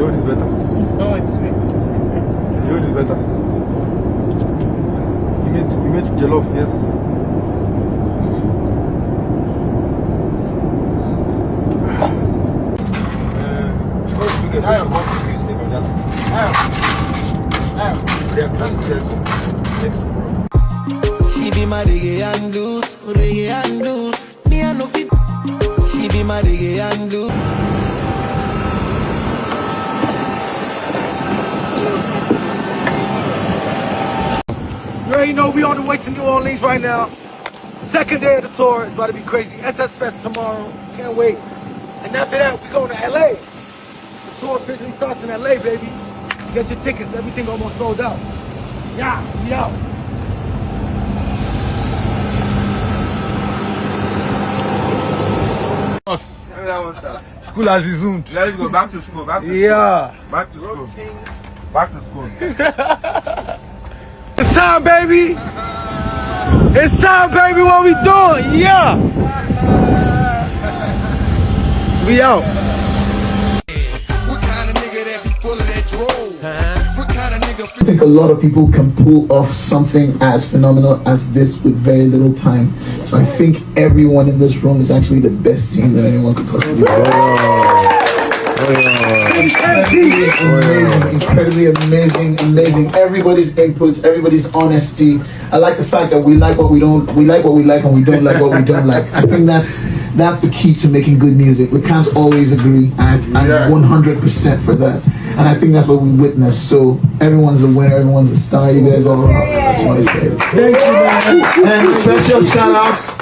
Your own is better. No, it's sweet. Your own is better. You made jollof yesterday. She be my reggae and blues, reggae and blues. Me I no fit. She be my reggae and blues. You already know we on the way to New Orleans right now. Second day of the tour. It's about to be crazy. SS Fest tomorrow. Can't wait. And after that, we going to LA. The tour officially starts in LA, baby. Get your tickets. Everything almost sold out. Yeah, we out. School has resumed. Let's go back to school. Back to Yeah. school. Back to school. Back to school. It's time, baby. It's time, baby. What we doing? Yeah. We out. What kind of nigga that be full of that drool? What kind of nigga? I think a lot of people can pull off something as phenomenal as this with very little time. So I think everyone in this room is actually the best team that anyone could possibly be. Incredibly amazing. Everybody's inputs, everybody's honesty. I like the fact that we like what we like and we don't like what we don't like. I think that's the key to making good music. We can't always agree. I'm 100% for that. And I think that's what we witnessed. So everyone's a winner, everyone's a star. You guys all rock. I just want to say thank you, man. And special shout outs.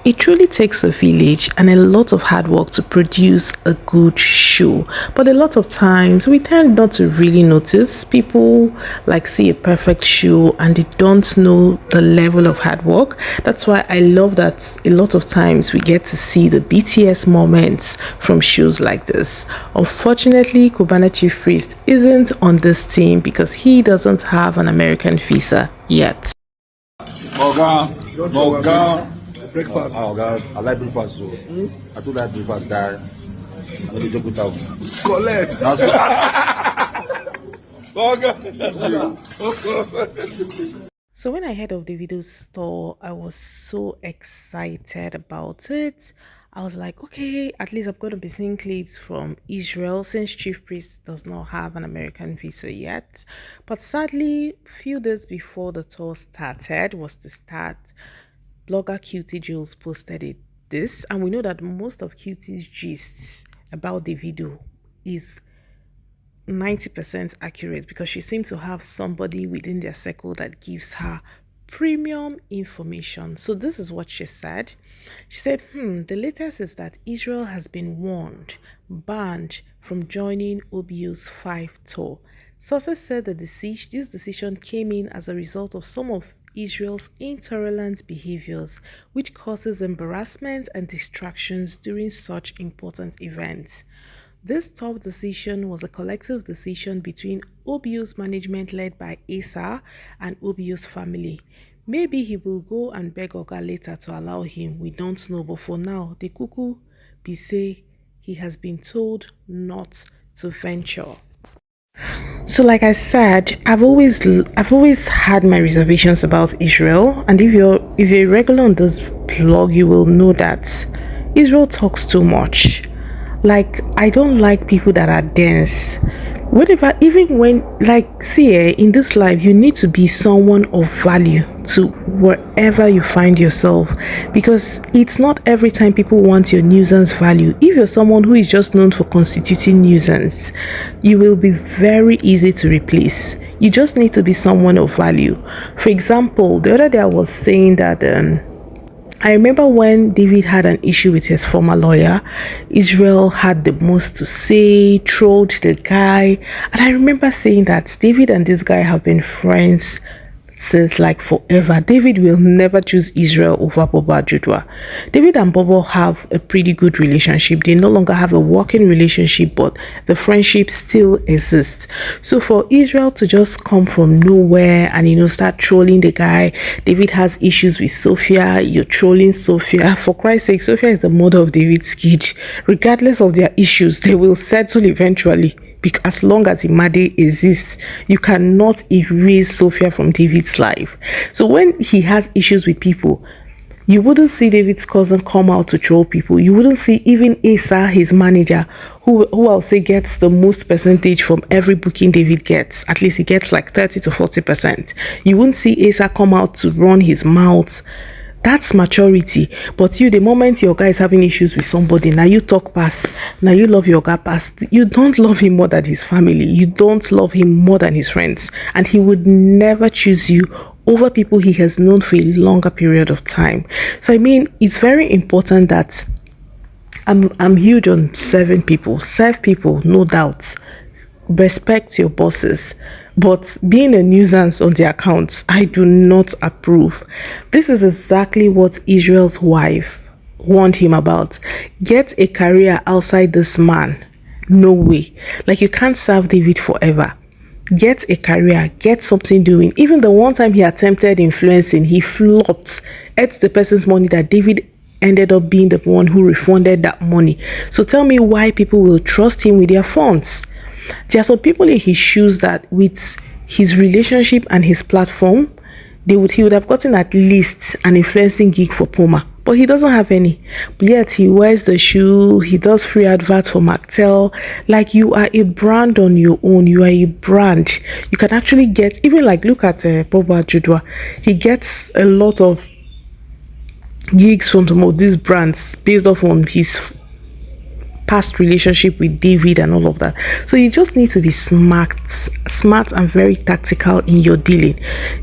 It truly takes a village and a lot of hard work to produce a good show, but a lot of times we tend not to really notice. People like see a perfect show and they don't know the level of hard work. That's why I love that a lot of times we get to see the BTS moments from shows like this. Unfortunately, Cubana Chief Priest isn't on this team because he doesn't have an American visa yet. Morgan. Breakfast. Oh God, I like breakfast so. I do like breakfast, guy. I need to put out. Collect. So when I heard of Davido's store, I was so excited about it. I was like, okay, at least I'm going to be seeing clips from Israel since Chief Priest does not have an American visa yet. But sadly, a few days before the tour was to start, blogger Cutie Jules posted this, and we know that most of Cutie's gists about Davido is 90% accurate because she seems to have somebody within their circle that gives her premium information. So this is what she said. She said, the latest is that Israel has been banned from joining OBU's 5 tour. Sources said that this decision came in as a result of some of Israel's intolerant behaviors, which causes embarrassment and distractions during such important events. This tough decision was a collective decision between OBU's management led by Asa and OBU's family. Maybe he will go and beg Oga later to allow him. We don't know. But for now, the cuckoo be say he has been told not to venture. So like I said, I've always had my reservations about Israel, and if you're regular on this blog, you will know that Israel talks too much. Like, I don't like people that are dense. Whatever, even when, like, see, in this life, you need to be someone of value to wherever you find yourself, because it's not every time people want your nuisance value. If you're someone who is just known for constituting nuisance, you will be very easy to replace. You just need to be someone of value. For example, the other day I was saying that I remember when David had an issue with his former lawyer, Israel had the most to say, trolled the guy. And I remember saying that David and this guy have been friends since like forever. David will never choose Israel over Bobo Ajudwa. David and Bobo have a pretty good relationship. They no longer have a working relationship, but the friendship still exists. So for Israel to just come from nowhere and start trolling the guy, David has issues with Sophia, you're trolling Sophia. For Christ's sake, Sophia is the mother of David's kid. Regardless of their issues, they will settle eventually. Because as long as Imade exists, you cannot erase Sophia from David's life. So when he has issues with people, you wouldn't see David's cousin come out to troll people. You wouldn't see even Asa, his manager, who I'll say gets the most percentage from every booking David gets. At least he gets like 30 to 40%. You wouldn't see Asa come out to run his mouth. That's maturity. But you, the moment your guy is having issues with somebody, now you talk past, now you love your guy past. You don't love him more than his family. You don't love him more than his friends. And he would never choose you over people he has known for a longer period of time. So I mean, it's very important that I'm huge on serving people. Serve people, no doubt. Respect your bosses. But being a nuisance on the accounts, I do not approve. This is exactly what Israel's wife warned him about. Get a career outside this man. No way. Like, you can't serve David forever. Get a career, get something doing. Even the one time he attempted influencing, he flopped. Ate the person's money that David ended up being the one who refunded that money. So tell me why people will trust him with their funds. There are some people in his shoes that with his relationship and his platform, he would have gotten at least an influencing gig for Puma. But he doesn't have any. But yet he wears the shoe, he does free adverts for Mactel. Like, you are a brand on your own. You are a brand. You can actually get, even like, look at Bobo Ajudwa. He gets a lot of gigs from some of these brands based off on his past relationship with David and all of that. So you just need to be smart and very tactical in your dealing.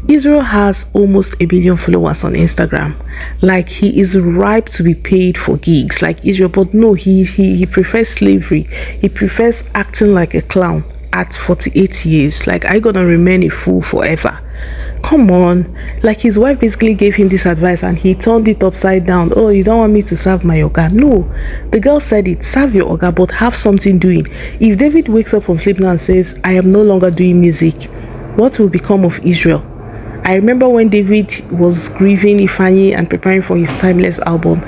Israel has almost 1 billion followers on Instagram. Like, he is ripe to be paid for gigs like Israel, but no, he prefers slavery. He prefers acting like a clown at 48 years. Like, are you gonna remain a fool forever? Come on. Like, his wife basically gave him this advice and he turned it upside down. Oh, you don't want me to serve my oga? No, the girl said it. Serve your oga, but have something doing. If David wakes up from sleep now and says, I am no longer doing music, what will become of Israel? I remember when David was grieving Ifeanyi and preparing for his Timeless album,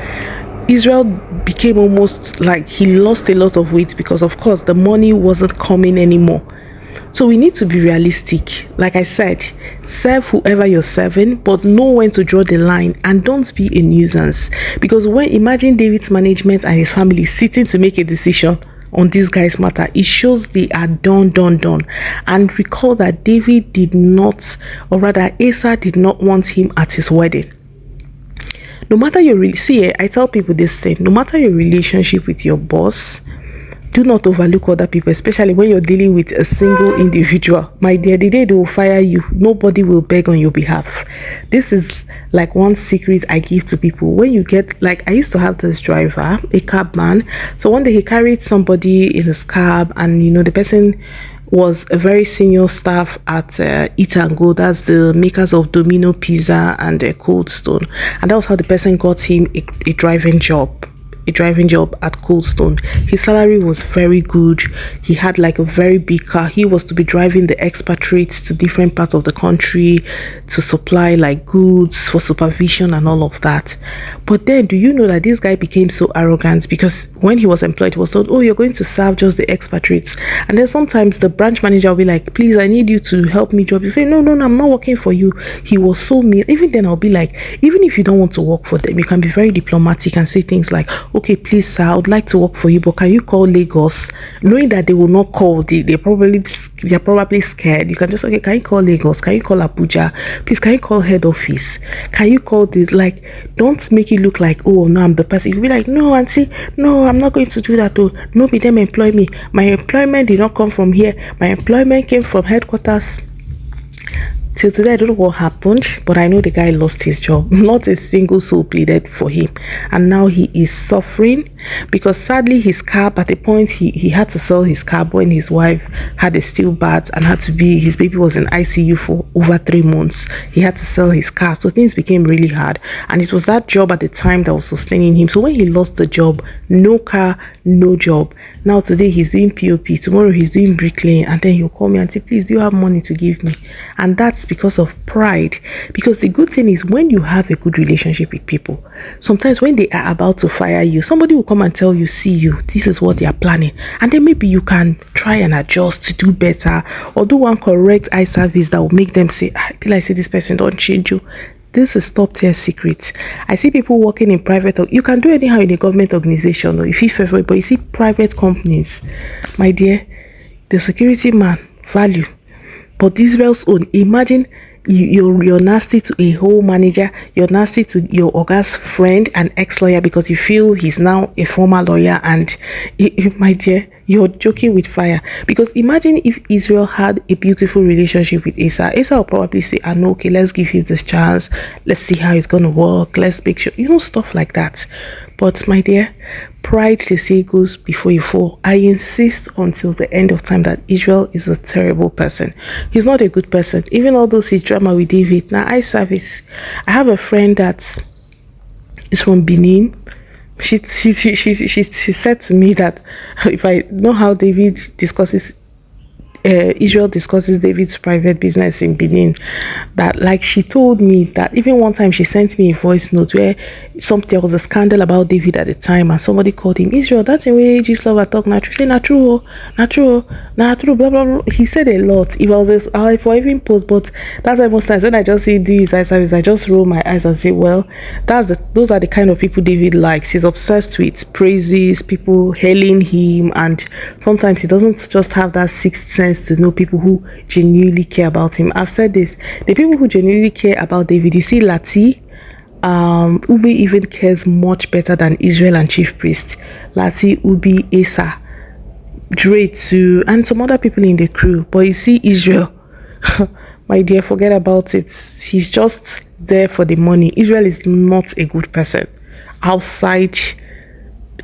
Israel became almost like he lost a lot of weight because, of course, the money wasn't coming anymore. So we need to be realistic. Like I said, serve whoever you're serving, but know when to draw the line and don't be a nuisance. Because imagine David's management and his family sitting to make a decision on this guy's matter, it shows they are done. And recall that David did not, or rather Asa did not want him at his wedding. No matter I tell people this thing, no matter your relationship with your boss, do not overlook other people, especially when you're dealing with a single individual. My dear, the day they will fire you, nobody will beg on your behalf. This is like one secret I give to people. When you get, like, I used to have this driver, a cab man. So one day he carried somebody in his cab, and the person was a very senior staff at Eat and Go. That's the makers of Domino Pizza and Cold Stone. And that was how the person got him a driving job. a driving job at Coldstone. His salary was very good. He had like a very big car. He was to be driving the expatriates to different parts of the country to supply like goods for supervision and all of that. But then, do you know that this guy became so arrogant? Because when he was employed, he was told, oh, you're going to serve just the expatriates. And then sometimes the branch manager will be like, please, I need you to help me job. You say, no, I'm not working for you. He was so mean. Even then, I'll be like, even if you don't want to work for them, you can be very diplomatic and say things like, okay, please, sir, I would like to work for you, but can you call Lagos? Knowing that they will not call, they're probably scared. You can just, okay, can you call Lagos? Can you call Abuja? Please, can you call head office? Can you call this? Like, don't make it look like, oh no, I'm the person. You'll be like, no, auntie, no, I'm not going to do that. Oh, no, be them employ me. My employment did not come from here. My employment came from headquarters. Till today, I don't know what happened, but I know the guy lost his job. Not a single soul pleaded for him. And now he is suffering because sadly his car, at a point, he had to sell his car when his wife had a stillbirth and his baby was in ICU for over 3 months. He had to sell his car. So things became really hard. And it was that job at the time that was sustaining him. So when he lost the job, no car, no job. Now today he's doing POP. Tomorrow he's doing bricklaying. And then he'll call me and say, please, do you have money to give me? And that's because of pride. Because the good thing is when you have a good relationship with people, sometimes when they are about to fire you, somebody will come and tell you, see you, this is what they are planning. And then maybe you can try and adjust to do better or do one correct eye service that will make them say, I feel like say this person don't change you. This is top tier secret. I see people working in private, you can do anyhow in a government organization or if you favor it, but you see private companies, my dear, the security man value. But Israel's own, imagine you're nasty to a whole manager, you're nasty to your Oga's friend and ex-lawyer because you feel he's now a former lawyer, and my dear, you're joking with fire. Because imagine if Israel had a beautiful relationship with Asa. Asa will probably say, I know, okay, let's give you this chance, let's see how it's gonna work, let's make sure, stuff like that. But my dear, pride, they say, goes before you fall. I insist until the end of time that Israel is a terrible person. He's not a good person. Even all those his drama with David. Now, eye service. I have a friend that is from Benin. She said to me that if I know how David discusses Israel discusses David's private business in Benin, that like she told me that even one time she sent me a voice note where there was a scandal about David at the time and somebody called him, Israel, that's the way Jesus lover talk natural. Say natural, blah blah blah. He said a lot. If I was if I even post, but that's why most times when I just see do his eye service, I just roll my eyes and say, well, those are the kind of people David likes. He's obsessed with praises, people hailing him, and sometimes he doesn't just have that sixth sense to know people who genuinely care about him. I've said this, the people who genuinely care about David, you see Lati, Ubi even cares much better than Israel and Chief Priest. Lati, Ubi, Asa, Dre too, and some other people in the crew. But you see Israel, my dear, forget about it. He's just there for the money. Israel is not a good person outside,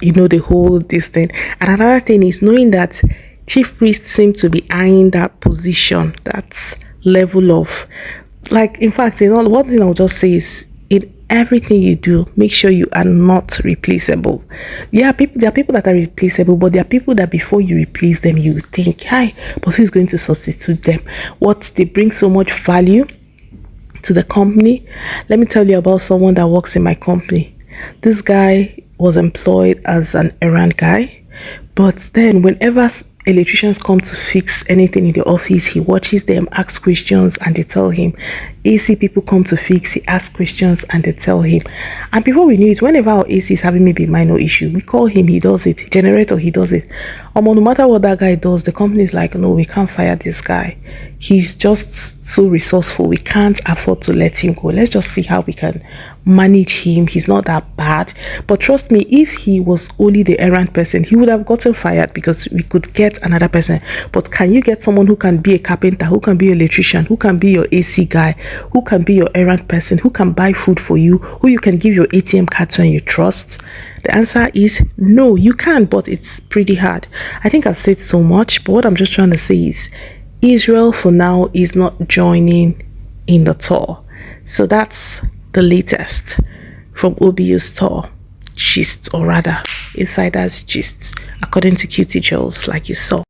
the whole this thing. And another thing is knowing that Chief Priest seemed to be eyeing that position, that level of, like, in fact, one thing I'll just say is, in everything you do, make sure you are not replaceable. There are people that are replaceable, but there are people that before you replace them, you think, hi, but who's going to substitute them? What, they bring so much value to the company. Let me tell you about someone that works in my company. This guy was employed as an errand guy, but then whenever electricians come to fix anything in the office, he watches them, asks questions, and they tell him. AC people come to fix, he asks questions and they tell him. And before we knew it, whenever our AC is having maybe a minor issue, we call him, he does it. Generator, he does it. No matter what that guy does, the company is like, no, we can't fire this guy. He's just so resourceful. We can't afford to let him go. Let's just see how we can manage him. He's not that bad. But trust me, if he was only the errand person, he would have gotten fired because we could get another person. But can you get someone who can be a carpenter, who can be an electrician, who can be your AC guy, who can be your errand person, who can buy food for you, who you can give your ATM card to and you trust? The answer is no, you can, but it's pretty hard. I think I've said so much, but what I'm just trying to say is Israel for now is not joining in the tour. So that's the latest from OBU's tour. gist, or rather insider's gist, according to Cutie Girls, like you saw.